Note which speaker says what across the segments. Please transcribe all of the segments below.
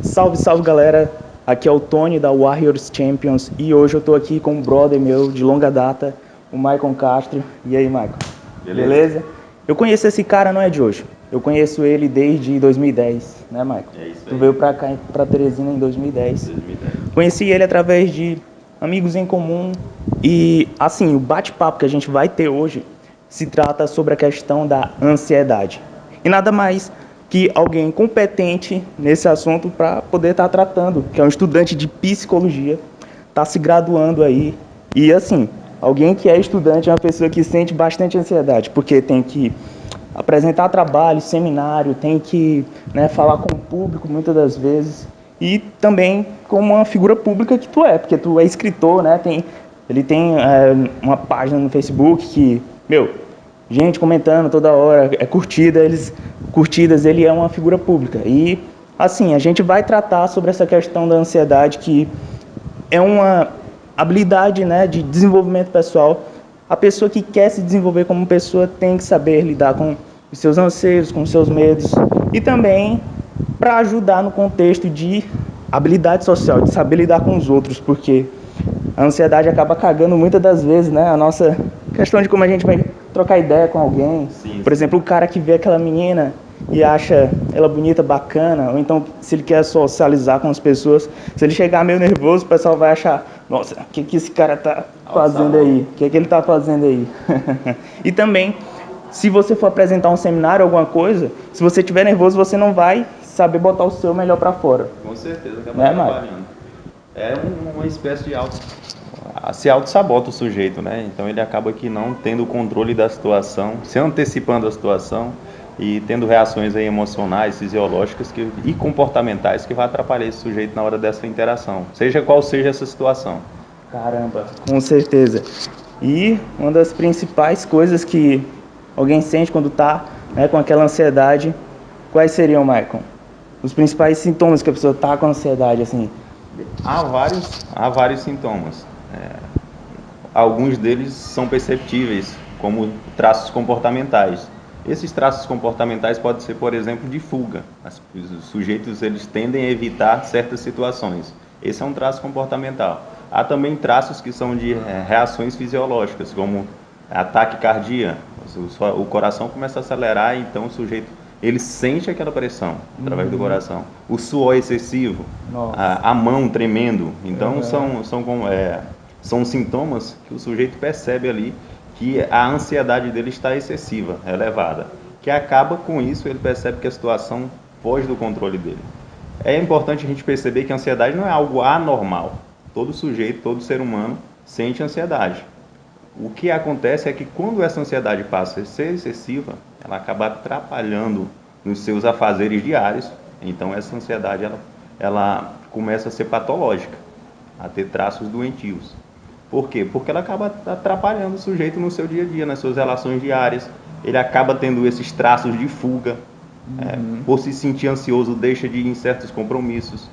Speaker 1: Salve, salve galera, aqui é o Tony da Warriors Champions e hoje eu tô aqui com um brother meu de longa data, o Maicon Castro. E aí, Maicon? Beleza? Eu conheço esse cara não é de hoje, eu conheço ele desde 2010, né, Maicon?
Speaker 2: É isso aí.
Speaker 1: Tu veio pra cá, pra Teresina em 2010.
Speaker 2: 2010.
Speaker 1: Conheci ele através de amigos em comum e, assim, o bate-papo que a gente vai ter hoje se trata sobre a questão da ansiedade. E nada mais que alguém competente nesse assunto para poder estar tratando, que é um estudante de psicologia, está se graduando aí. E assim, alguém que é estudante é uma pessoa que sente bastante ansiedade, porque tem que apresentar trabalho, seminário, tem que, né, falar com o público muitas das vezes. E também como uma figura pública que tu é, porque tu é escritor, né? Ele tem uma página no Facebook que, gente comentando toda hora, curtidas, ele é uma figura pública. E, assim, a gente vai tratar sobre essa questão da ansiedade, que é uma habilidade, né, de desenvolvimento pessoal. A pessoa que quer se desenvolver como pessoa tem que saber lidar com os seus anseios, com os seus medos, e também para ajudar no contexto de habilidade social, de saber lidar com os outros, porque a ansiedade acaba cagando muitas das vezes, né, a nossa questão de como a gente vai trocar ideia com alguém.
Speaker 2: Sim.
Speaker 1: Por exemplo, o cara que vê aquela menina e acha ela bonita, bacana, ou então se ele quer socializar com as pessoas, se ele chegar meio nervoso, o pessoal vai achar, nossa, o que esse cara tá fazendo aí? O que ele tá fazendo aí? E também, se você for apresentar um seminário, alguma coisa, se você estiver nervoso, você não vai saber botar o seu melhor para fora.
Speaker 2: Com certeza, acaba trabalhando. É uma espécie de se auto-sabota o sujeito, né? Então ele acaba que não tendo o controle da situação, se antecipando a situação e tendo reações aí emocionais, fisiológicas e comportamentais que vai atrapalhar esse sujeito na hora dessa interação, seja qual seja essa situação.
Speaker 1: Caramba, com certeza. E uma das principais coisas que alguém sente quando está, né, com aquela ansiedade, quais seriam, Maicon? Os principais sintomas que a pessoa está com ansiedade, assim?
Speaker 2: Há vários sintomas. Alguns deles são perceptíveis como traços comportamentais. Esses traços comportamentais podem ser, por exemplo, de fuga. Os sujeitos eles tendem a evitar certas situações. Esse é um traço comportamental. Há também traços que são de reações fisiológicas, como ataque cardíaco. O coração começa a acelerar, então o sujeito ele sente aquela pressão através do coração. O suor excessivo, a mão tremendo. Então são sintomas que o sujeito percebe ali que a ansiedade dele está excessiva, elevada, que acaba com isso, ele percebe que a situação foge do controle dele. É importante a gente perceber que a ansiedade não é algo anormal. Todo sujeito, todo ser humano sente ansiedade. O que acontece é que quando essa ansiedade passa a ser excessiva, ela acaba atrapalhando nos seus afazeres diários. Então essa ansiedade ela começa a ser patológica, a ter traços doentios. Por quê? Porque ela acaba atrapalhando o sujeito no seu dia a dia, nas suas relações diárias. Ele acaba tendo esses traços de fuga. Por se sentir ansioso, deixa de ir em certos compromissos.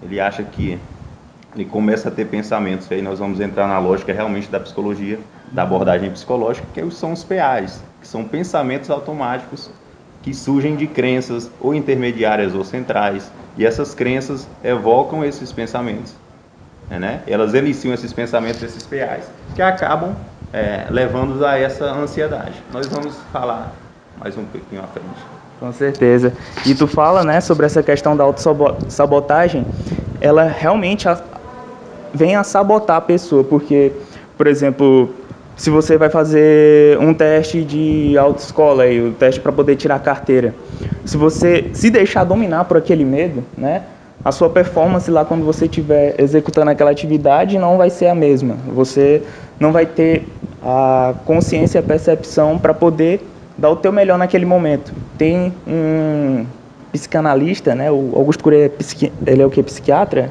Speaker 2: Ele acha que ele começa a ter pensamentos, e aí nós vamos entrar na lógica realmente da psicologia, da abordagem psicológica, que são os PAs, que são pensamentos automáticos que surgem de crenças ou intermediárias ou centrais, e essas crenças evocam esses pensamentos, né? Elas eliciam esses pensamentos, esses PAs, que acabam levando a essa ansiedade. Nós vamos falar mais um pouquinho à frente.
Speaker 1: Com certeza. E tu fala, né, sobre essa questão da autossabotagem, ela realmente vem a sabotar a pessoa, porque, por exemplo, se você vai fazer um teste de autoescola, aí, o teste para poder tirar a carteira, se você se deixar dominar por aquele medo, né, a sua performance lá quando você estiver executando aquela atividade não vai ser a mesma. Você não vai ter a consciência e a percepção para poder dar o teu melhor naquele momento. Tem um psicanalista, né, o Augusto Cury, ele é o que? Psiquiatra?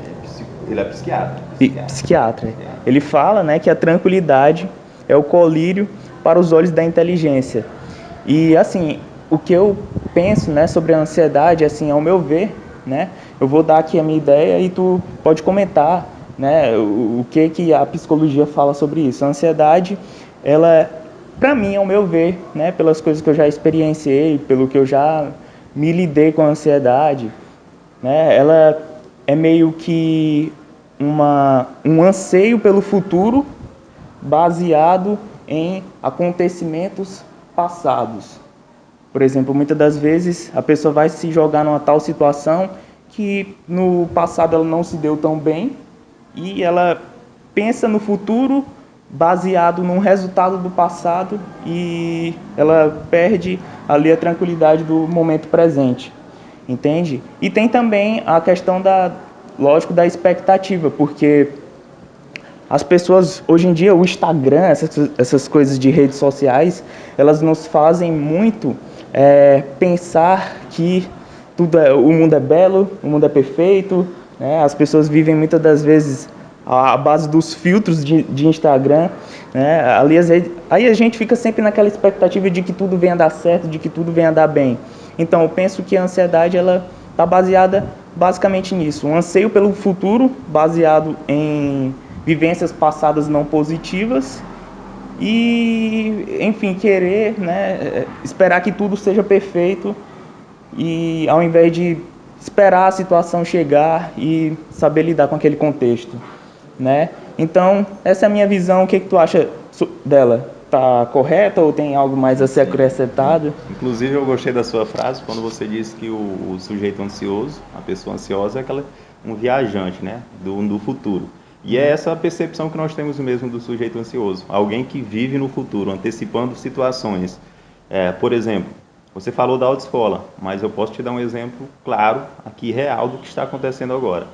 Speaker 2: Ele é psiquiatra.
Speaker 1: Psiquiatra. Ele fala, né, que a tranquilidade é o colírio para os olhos da inteligência. E, assim, o que eu penso, né, sobre a ansiedade, assim, ao meu ver, né, eu vou dar aqui a minha ideia e tu pode comentar, né, o que a psicologia fala sobre isso. A ansiedade, ela, para mim, ao meu ver, né, pelas coisas que eu já experienciei, pelo que eu já me lidei com a ansiedade, né, ela é meio que um anseio pelo futuro baseado em acontecimentos passados. Por exemplo, muitas das vezes a pessoa vai se jogar numa tal situação que no passado ela não se deu tão bem e ela pensa no futuro baseado num resultado do passado e ela perde ali a tranquilidade do momento presente, entende? E tem também a questão lógico, da expectativa, porque as pessoas, hoje em dia, o Instagram, essas coisas de redes sociais, elas nos fazem muito pensar que o mundo é belo, o mundo é perfeito, né? As pessoas vivem muitas das vezes à base dos filtros de Instagram, né? Ali, aí a gente fica sempre naquela expectativa de que tudo venha dar certo, de que tudo venha dar bem. Então, eu penso que a ansiedade ela está baseada basicamente nisso, um anseio pelo futuro baseado em vivências passadas não positivas e, enfim, querer, né, esperar que tudo seja perfeito e ao invés de esperar a situação chegar e saber lidar com aquele contexto, né? Então, essa é a minha visão. O que tu acha dela? Tá correta ou tem algo mais a ser acrescentado?
Speaker 2: Inclusive, eu gostei da sua frase quando você disse que o sujeito ansioso, a pessoa ansiosa, é um viajante, né, do futuro. E é essa a percepção que nós temos mesmo do sujeito ansioso. Alguém que vive no futuro, antecipando situações. Por exemplo, você falou da autoescola, mas eu posso te dar um exemplo claro, aqui real, do que está acontecendo agora.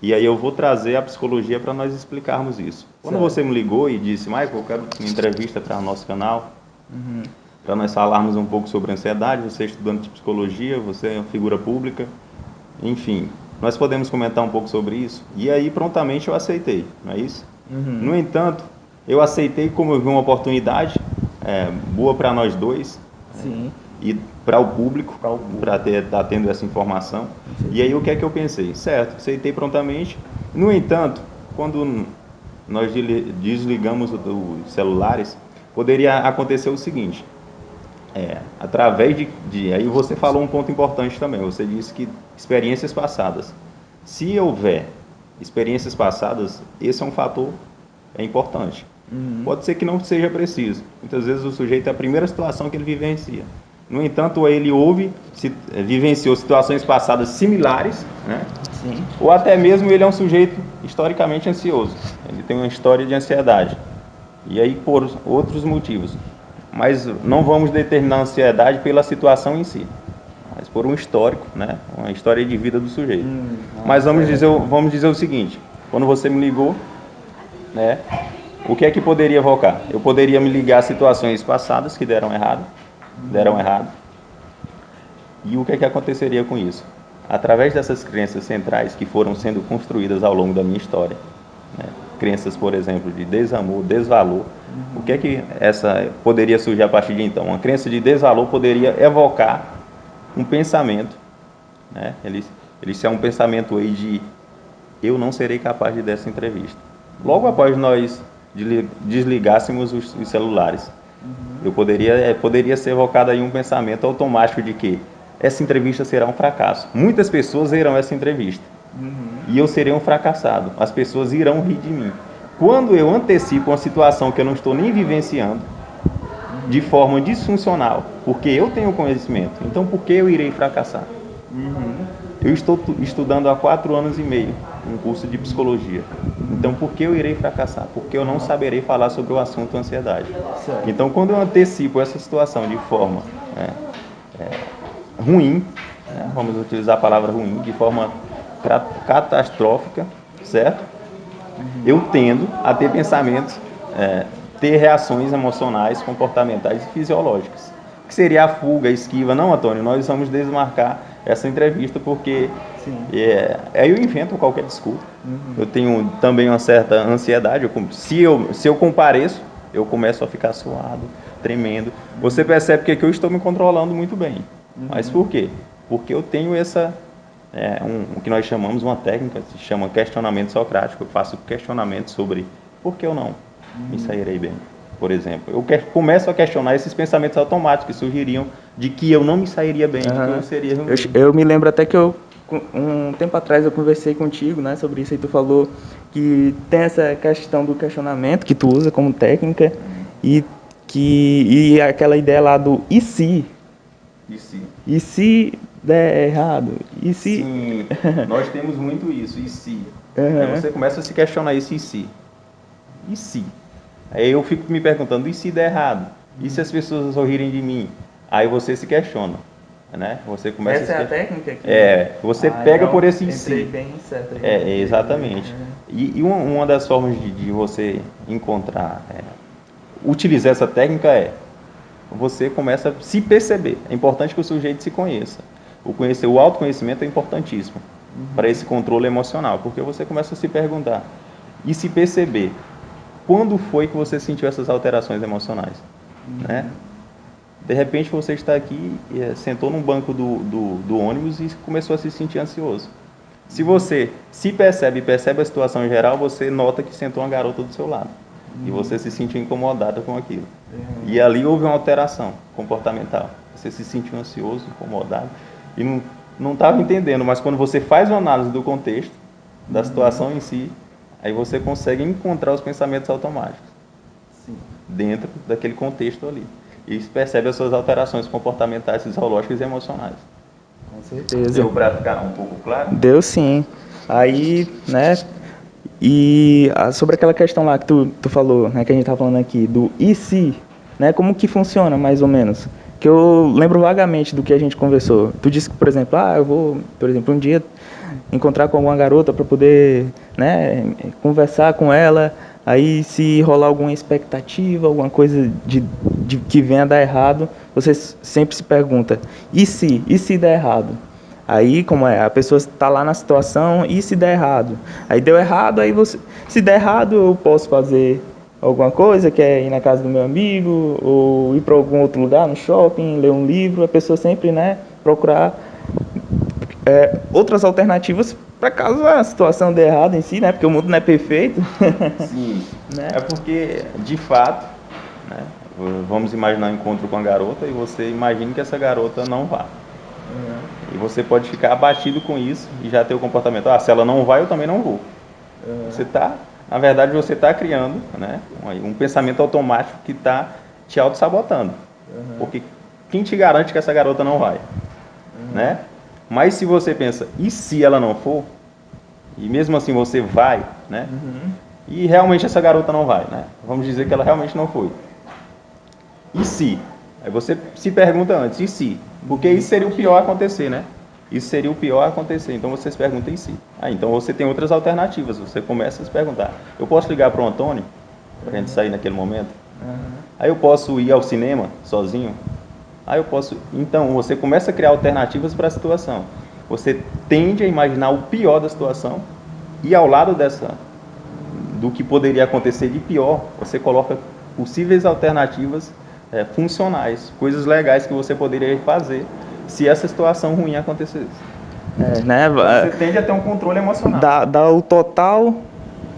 Speaker 2: E aí eu vou trazer a psicologia para nós explicarmos isso. Quando você me ligou e disse, Michael, eu quero uma entrevista para o nosso canal, para nós falarmos um pouco sobre ansiedade, você é estudante de psicologia, você é uma figura pública, enfim, nós podemos comentar um pouco sobre isso? E aí prontamente eu aceitei, não é isso? No entanto, eu aceitei como eu vi uma oportunidade boa para nós dois.
Speaker 1: Sim.
Speaker 2: E para o público, para estar tendo essa informação. E aí o que é que eu pensei? Certo, aceitei prontamente. No entanto, quando nós desligamos os celulares, poderia acontecer o seguinte, através aí você falou um ponto importante também, você disse que experiências passadas. Se houver experiências passadas, esse é um fator importante. Pode ser que não seja preciso. Muitas vezes o sujeito é a primeira situação que ele vivencia. No entanto, ele vivenciou situações passadas similares, né?
Speaker 1: Sim.
Speaker 2: Ou até mesmo ele é um sujeito historicamente ansioso. Ele tem uma história de ansiedade. E aí por outros motivos. Mas não vamos determinar a ansiedade pela situação em si, mas por um histórico, né? Uma história de vida do sujeito. Mas vamos dizer o seguinte, quando você me ligou, né? O que é que poderia evocar? Eu poderia me ligar a situações passadas que deram errado. E o que é que aconteceria com isso? Através dessas crenças centrais que foram sendo construídas ao longo da minha história, né? Crenças, por exemplo, de desamor, desvalor, o que é que essa poderia surgir a partir de então? Uma crença de desvalor poderia evocar um pensamento, né? Ele é um pensamento aí de eu não serei capaz de dar essa entrevista. Logo após nós desligássemos os celulares, eu poderia ser evocado aí um pensamento automático de que essa entrevista será um fracasso. Muitas pessoas verão essa entrevista e eu serei um fracassado. As pessoas irão rir de mim. Quando eu antecipo uma situação que eu não estou nem vivenciando de forma disfuncional, porque eu tenho conhecimento, então por que eu irei fracassar? Eu estou estudando há 4 anos e meio um curso de psicologia. Então, por que eu irei fracassar? Porque eu não saberei falar sobre o assunto ansiedade.
Speaker 1: Certo.
Speaker 2: Então, quando eu antecipo essa situação de forma ruim, né, vamos utilizar a palavra ruim, de forma catastrófica, certo? Eu tendo a ter pensamentos, ter reações emocionais, comportamentais e fisiológicas. Que seria a fuga, a esquiva. Não, Antônio, nós vamos desmarcar essa entrevista porque aí eu invento qualquer desculpa. Eu tenho também uma certa ansiedade. Se eu compareço, eu começo a ficar suado, tremendo. Você percebe que eu estou me controlando muito bem. Mas por quê? Porque eu tenho o que nós chamamos uma técnica, se chama questionamento socrático. Eu faço questionamento sobre por que eu não me sairei bem. Por exemplo, eu começo a questionar esses pensamentos automáticos que surgiriam de que eu não me sairia bem, de que eu seria ruim.
Speaker 1: Eu me lembro até que eu Um tempo atrás eu conversei contigo, né, sobre isso, e tu falou que tem essa questão do questionamento que tu usa como técnica e aquela ideia lá do e se?
Speaker 2: E se?
Speaker 1: E se der errado? E se?
Speaker 2: Sim, nós temos muito isso, e se? Aí
Speaker 1: Uhum.
Speaker 2: você começa a se questionar isso, e se? E se? Aí eu fico me perguntando, e se der errado? E se as pessoas sorrirem de mim? Aí você se questiona, né? Você começa
Speaker 1: Essa
Speaker 2: a
Speaker 1: é
Speaker 2: se
Speaker 1: a técnica aqui?
Speaker 2: você pega
Speaker 1: Então
Speaker 2: por esse e
Speaker 1: entrei
Speaker 2: se.
Speaker 1: bem certo aí.
Speaker 2: Exatamente. E uma das formas de você encontrar, utilizar essa técnica você começa a se perceber. É importante que o sujeito se conheça. O autoconhecimento é importantíssimo para esse controle emocional, porque você começa a se perguntar e se perceber. Quando foi que você sentiu essas alterações emocionais? Né? De repente você está aqui, sentou num banco do ônibus e começou a se sentir ansioso. Se você se percebe e percebe a situação em geral, você nota que sentou uma garota do seu lado. E você se sentiu incomodado com aquilo. E ali houve uma alteração comportamental. Você se sentiu ansioso, incomodado e não estava entendendo, mas quando você faz uma análise do contexto, da situação em si, aí você consegue encontrar os pensamentos automáticos dentro daquele contexto ali. E percebe as suas alterações comportamentais, fisiológicas e emocionais.
Speaker 1: Com certeza.
Speaker 2: Deu para ficar um pouco claro?
Speaker 1: Deu sim. Aí, né? Sobre aquela questão lá que tu falou, né, que a gente tá falando aqui, do e se, né? Como que funciona, mais ou menos? Que eu lembro vagamente do que a gente conversou. Tu disse que, por exemplo, eu vou, por exemplo, um dia encontrar com alguma garota para poder, né, conversar com ela. Aí, se rolar alguma expectativa, alguma coisa de que venha a dar errado, você sempre se pergunta: e se? E se der errado? Aí, como é? A pessoa está lá na situação e se der errado. Aí deu errado, aí você. Se der errado, eu posso fazer alguma coisa, que é ir na casa do meu amigo, ou ir para algum outro lugar, no shopping, ler um livro. A pessoa sempre, né, procurar outras alternativas para caso a situação dê errado em si, né? Porque o mundo não é perfeito.
Speaker 2: Sim,
Speaker 1: Né?
Speaker 2: é porque, de fato, né, vamos imaginar um encontro com a garota e você imagina que essa garota não vá. E você pode ficar abatido com isso e já ter o comportamento, se ela não vai, eu também não vou. Você tá, na verdade, você está criando, né, um pensamento automático que está te auto-sabotando. Porque quem te garante que essa garota não vai? Né? Mas se você pensa, e se ela não for? E mesmo assim você vai, né? E realmente essa garota não vai, né? Vamos dizer que ela realmente não foi. E se? Aí você se pergunta antes, e se? Porque isso seria o pior a acontecer, né? Isso seria o pior a acontecer. Então você se pergunta, e se? Então você tem outras alternativas. Você começa a se perguntar, eu posso ligar para o Antônio, para a gente sair naquele momento? Aí eu posso ir ao cinema sozinho? Aí eu posso... Então você começa a criar alternativas para a situação. Você tende a imaginar o pior da situação e ao lado do que poderia acontecer de pior, você coloca possíveis alternativas funcionais, coisas legais que você poderia fazer se essa situação ruim acontecesse.
Speaker 1: Né?
Speaker 2: Você tende a ter um controle emocional.
Speaker 1: Dá o total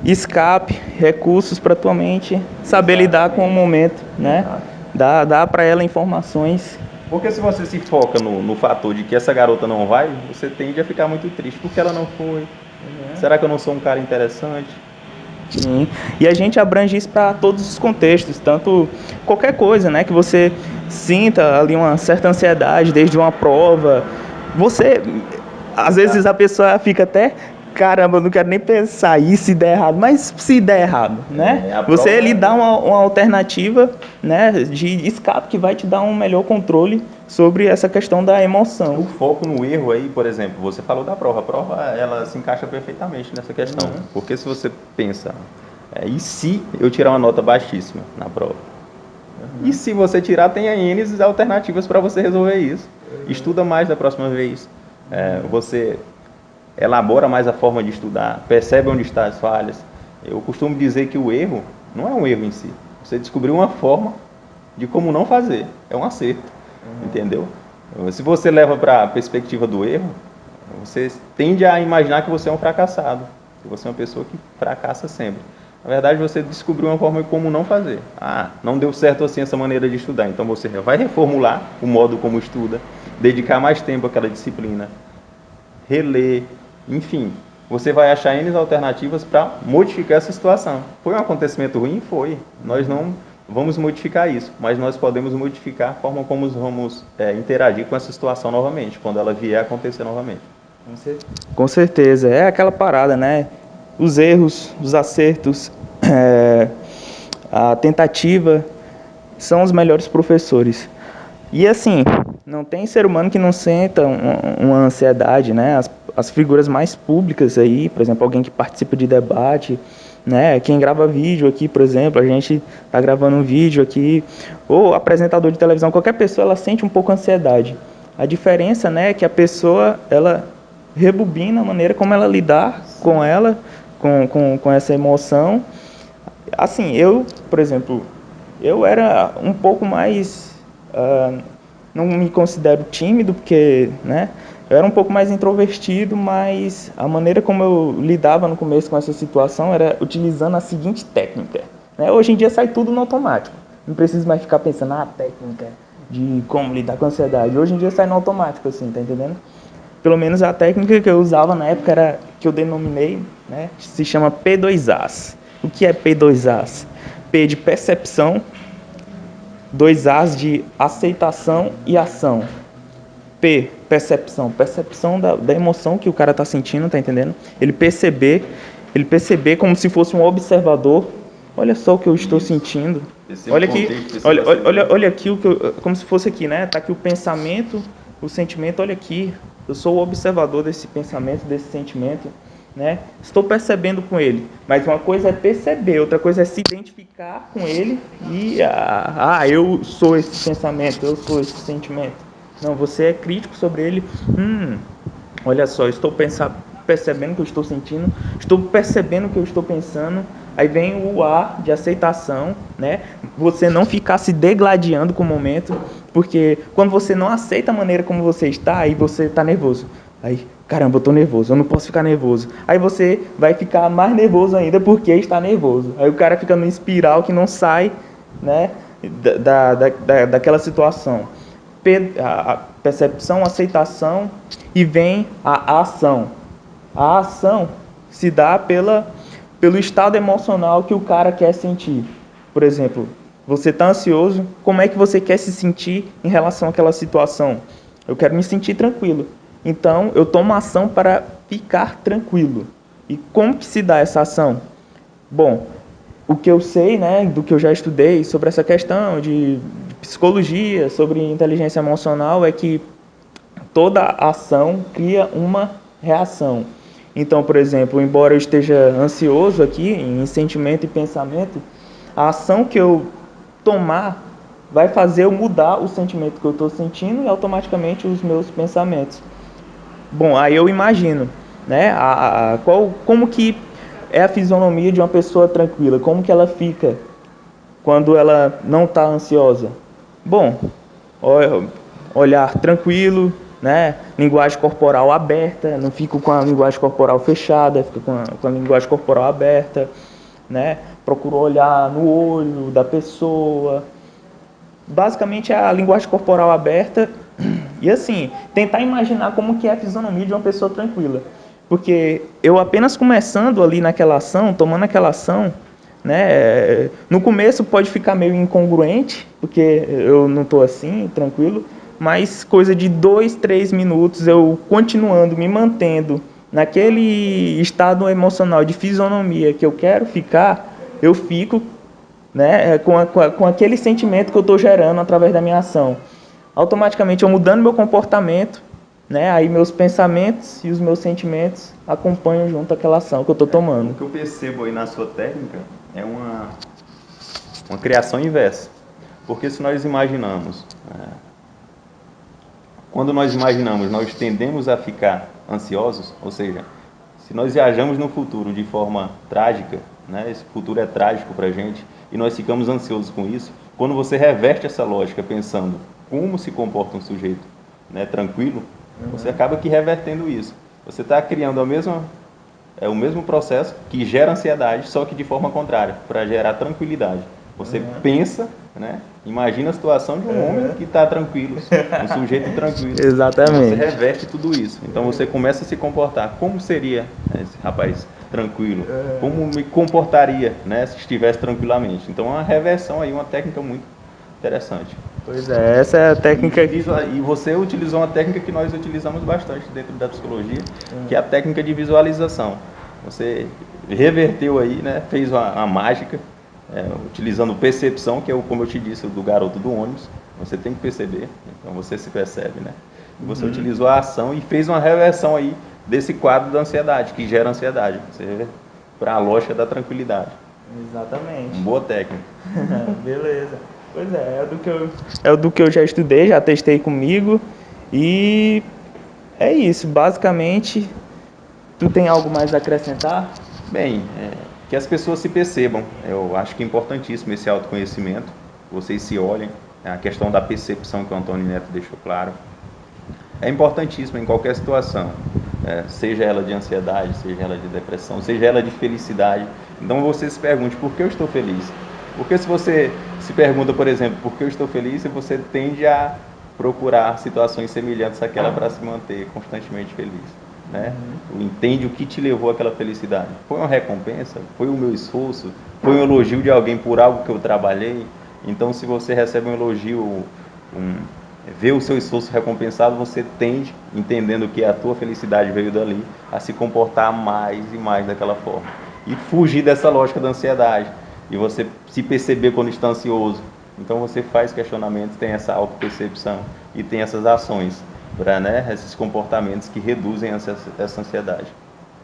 Speaker 1: escape, recursos para tua mente saber lidar com o momento, né? Dá para ela informações.
Speaker 2: Porque se você se foca no fator de que essa garota não vai, você tende a ficar muito triste. Por que ela não foi? Será que eu não sou um cara interessante?
Speaker 1: Sim. E a gente abrange isso para todos os contextos, tanto qualquer coisa, né, que você sinta ali uma certa ansiedade desde uma prova. Você, às vezes a pessoa fica até, caramba, eu não quero nem pensar, e se der errado? Mas se der errado, né? Você lhe dá uma alternativa, né, de escape que vai te dar um melhor controle sobre essa questão da emoção.
Speaker 2: O foco no erro aí, por exemplo, você falou da prova. A prova, ela se encaixa perfeitamente nessa questão. Porque se você pensa, e se eu tirar uma nota baixíssima na prova? E se você tirar, tem N alternativas para você resolver isso. Estuda mais da próxima vez. Você elabora mais a forma de estudar, percebe onde estão as falhas. Eu costumo dizer que o erro não é um erro em si. Você descobriu uma forma de como não fazer. É um acerto. Entendeu? Se você leva para a perspectiva do erro, você tende a imaginar que você é um fracassado. Que você é uma pessoa que fracassa sempre. Na verdade, você descobriu uma forma de como não fazer. Não deu certo assim essa maneira de estudar. Então você vai reformular o modo como estuda, dedicar mais tempo àquela disciplina, reler, enfim. Você vai achar N alternativas para modificar essa situação. Foi um acontecimento ruim? Foi. Nós não vamos modificar isso, mas nós podemos modificar a forma como vamos interagir com essa situação novamente, quando ela vier a acontecer novamente.
Speaker 1: Com certeza. É aquela parada, né? Os erros, os acertos, a tentativa são os melhores professores. E assim, não tem ser humano que não senta uma ansiedade, né? As figuras mais públicas aí, por exemplo, alguém que participa de debate, né? Quem grava vídeo aqui, por exemplo, a gente tá gravando um vídeo aqui, ou apresentador de televisão, qualquer pessoa, ela sente um pouco ansiedade. A diferença, né, é que a pessoa, ela rebobina a maneira como ela lidar com ela, com essa emoção. Assim, eu, por exemplo, eu era um pouco mais... não me considero tímido, porque, né, eu era um pouco mais introvertido, mas a maneira como eu lidava no começo com essa situação era utilizando a seguinte técnica, né? Hoje em dia sai tudo no automático. Não preciso mais ficar pensando, técnica de como lidar com a ansiedade. Hoje em dia sai no automático, assim, tá entendendo? Pelo menos a técnica que eu usava na época era, que eu denominei, né, se chama P2As. O que é P2As? P de percepção, 2As de aceitação e ação. P, percepção. Percepção da emoção que o cara tá sentindo, tá entendendo? Ele perceber como se fosse um observador. Olha só o que eu estou sentindo. Olha aqui, olha aqui, como se fosse aqui, né? Tá aqui o pensamento, o sentimento, olha aqui. Eu sou o observador desse pensamento, desse sentimento, né? Estou percebendo com ele. Mas uma coisa é perceber, outra coisa é se identificar com ele e eu sou esse pensamento, eu sou esse sentimento. Não, você é crítico sobre ele. Olha só, estou percebendo o que eu estou sentindo, estou percebendo o que eu estou pensando. Aí vem o A de aceitação, né? Você não ficar se degladiando com o momento, porque quando você não aceita a maneira como você está, aí você está nervoso. Aí, caramba, eu tô nervoso, eu não posso ficar nervoso. Aí você vai ficar mais nervoso ainda porque está nervoso. Aí o cara fica numa espiral que não sai, né, daquela situação. A percepção, a aceitação e vem a ação. A ação se dá pelo estado emocional que o cara quer sentir. Por exemplo, você está ansioso, como é que você quer se sentir em relação àquela situação? Eu quero me sentir tranquilo. Então, eu tomo ação para ficar tranquilo. E como que se dá essa ação? Bom, o que eu sei, né, do que eu já estudei sobre essa questão de psicologia, sobre inteligência emocional, é que toda ação cria uma reação. Então, por exemplo, embora eu esteja ansioso aqui, em sentimento e pensamento, a ação que eu tomar vai fazer eu mudar o sentimento que eu estou sentindo e automaticamente os meus pensamentos. Bom, aí eu imagino, né, como que é a fisionomia de uma pessoa tranquila, como que ela fica quando ela não está ansiosa. Bom, olhar tranquilo, né, linguagem corporal aberta, não fico com a linguagem corporal fechada, fico com a linguagem corporal aberta, né, procuro olhar no olho da pessoa. Basicamente é a linguagem corporal aberta e assim, tentar imaginar como que é a fisionomia de uma pessoa tranquila. Porque eu apenas começando ali naquela ação, tomando aquela ação, né, no começo pode ficar meio incongruente, porque eu não estou assim, tranquilo, mas coisa de 2, 3 minutos eu continuando, me mantendo naquele estado emocional de fisionomia que eu quero ficar, eu fico, né, com aquele sentimento que eu estou gerando através da minha ação. Automaticamente eu mudando meu comportamento, né, aí meus pensamentos e os meus sentimentos acompanham junto aquela ação que eu estou tomando.
Speaker 2: O que eu percebo aí na sua técnica é uma criação inversa. Porque se nós imaginamos, quando nós imaginamos, nós tendemos a ficar ansiosos, ou seja, se nós viajamos no futuro de forma trágica, né, esse futuro é trágico para a gente, e nós ficamos ansiosos com isso, quando você reverte essa lógica pensando como se comporta um sujeito, né, tranquilo, você acaba que revertendo isso. Você está criando o mesmo processo que gera ansiedade, só que de forma contrária, para gerar tranquilidade. Você pensa, né? Imagina a situação de um homem que está tranquilo, um sujeito tranquilo.
Speaker 1: Exatamente.
Speaker 2: Você reveste tudo isso. Então você começa a se comportar. Como seria, né, esse rapaz tranquilo? Como me comportaria, né, se estivesse tranquilamente? Então é uma reversão aí, uma técnica muito interessante.
Speaker 1: Pois é, essa é a técnica.
Speaker 2: E você utilizou uma técnica que nós utilizamos bastante dentro da psicologia, que é a técnica de visualização. Você reverteu aí, né, fez uma mágica, utilizando percepção, que é como eu te disse, do garoto do ônibus. Você tem que perceber, então você se percebe, né? E você utilizou a ação e fez uma reversão aí desse quadro da ansiedade, que gera ansiedade. Você para a lógica da tranquilidade.
Speaker 1: Exatamente.
Speaker 2: Uma boa técnica.
Speaker 1: Beleza. Pois é do que eu já estudei, já testei comigo. E é isso, basicamente. Tu tem algo mais a acrescentar?
Speaker 2: Bem, que as pessoas se percebam. Eu acho que é importantíssimo esse autoconhecimento. Vocês se olhem. A questão da percepção que o Antônio Neto deixou claro. É importantíssimo em qualquer situação. Seja ela de ansiedade, seja ela de depressão, seja ela de felicidade. Então você se pergunte, por que eu estou feliz? Porque se você se pergunta, por exemplo, por que eu estou feliz, você tende a procurar situações semelhantes àquela para se manter constantemente feliz, né? Entende o que te levou àquela felicidade. Foi uma recompensa? Foi o meu esforço? Foi um elogio de alguém por algo que eu trabalhei? Então, se você recebe um elogio, vê o seu esforço recompensado, você tende, entendendo que a tua felicidade veio dali, a se comportar mais e mais daquela forma. E fugir dessa lógica da ansiedade. E você se perceber quando está ansioso. Então você faz questionamentos, tem essa autopercepção e tem essas ações, né, esses comportamentos que reduzem essa ansiedade.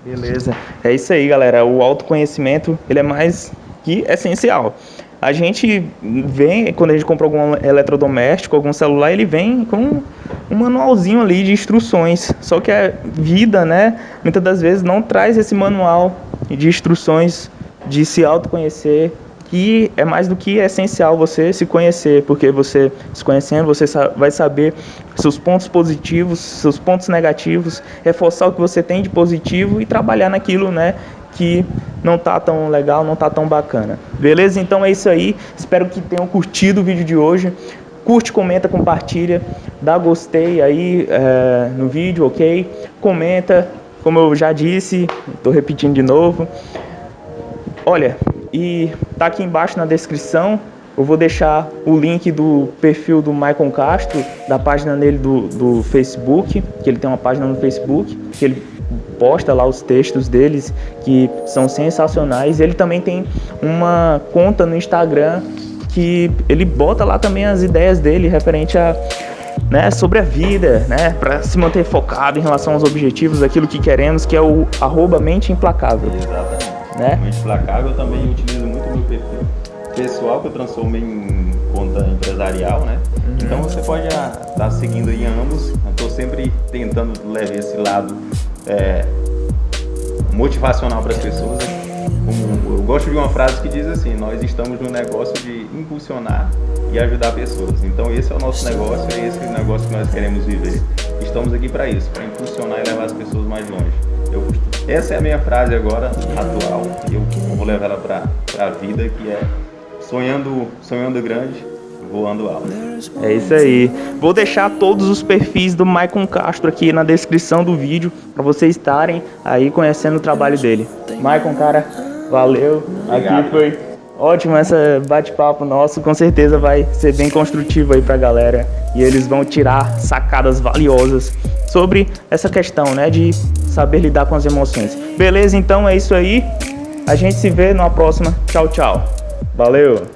Speaker 1: Beleza. É isso aí, galera. O autoconhecimento, ele é mais que essencial. A gente vem, quando a gente compra algum eletrodoméstico, algum celular, ele vem com um manualzinho ali de instruções. Só que a vida, né, muitas das vezes não traz esse manual de instruções de se autoconhecer, que é mais do que essencial você se conhecer, porque você se conhecendo, você vai saber seus pontos positivos, seus pontos negativos, reforçar o que você tem de positivo e trabalhar naquilo, né, que não tá tão legal, não tá tão bacana. Beleza? Então é isso aí. Espero que tenham curtido o vídeo de hoje. Curte, comenta, compartilha, dá gostei aí no vídeo, ok? Comenta, como eu já disse, tô repetindo de novo. Olha, e tá aqui embaixo na descrição, eu vou deixar o link do perfil do Maicon Castro, da página dele do Facebook, que ele tem uma página no Facebook, que ele posta lá os textos deles, que são sensacionais. Ele também tem uma conta no Instagram, que ele bota lá também as ideias dele referente a, né, sobre a vida, né, para se manter focado em relação aos objetivos, aquilo que queremos, que é o @menteimplacável.
Speaker 2: Exatamente.
Speaker 1: Né?
Speaker 2: Mente Implacável, eu também utilizo muito o meu perfil pessoal, que eu transformei em conta empresarial, né? Então você pode estar seguindo em ambos. Eu estou sempre tentando levar esse lado motivacional para as pessoas. Eu gosto de uma frase que diz assim: nós estamos no negócio de impulsionar e ajudar pessoas. Então esse é o nosso negócio, é esse o negócio que nós queremos viver. Estamos aqui para isso, para impulsionar e levar as pessoas mais longe. Essa é a minha frase agora, atual, e eu vou levar ela para a vida, que é sonhando grande, voando alto.
Speaker 1: É isso aí. Vou deixar todos os perfis do Maicon Castro aqui na descrição do vídeo, para vocês estarem aí conhecendo o trabalho dele. Maicon, cara, valeu.
Speaker 2: Obrigado.
Speaker 1: Aqui foi ótimo esse bate-papo nosso, com certeza vai ser bem construtivo aí pra galera, e eles vão tirar sacadas valiosas sobre essa questão, né, de saber lidar com as emoções. Beleza? Então é isso aí. A gente se vê numa próxima. Tchau, tchau. Valeu.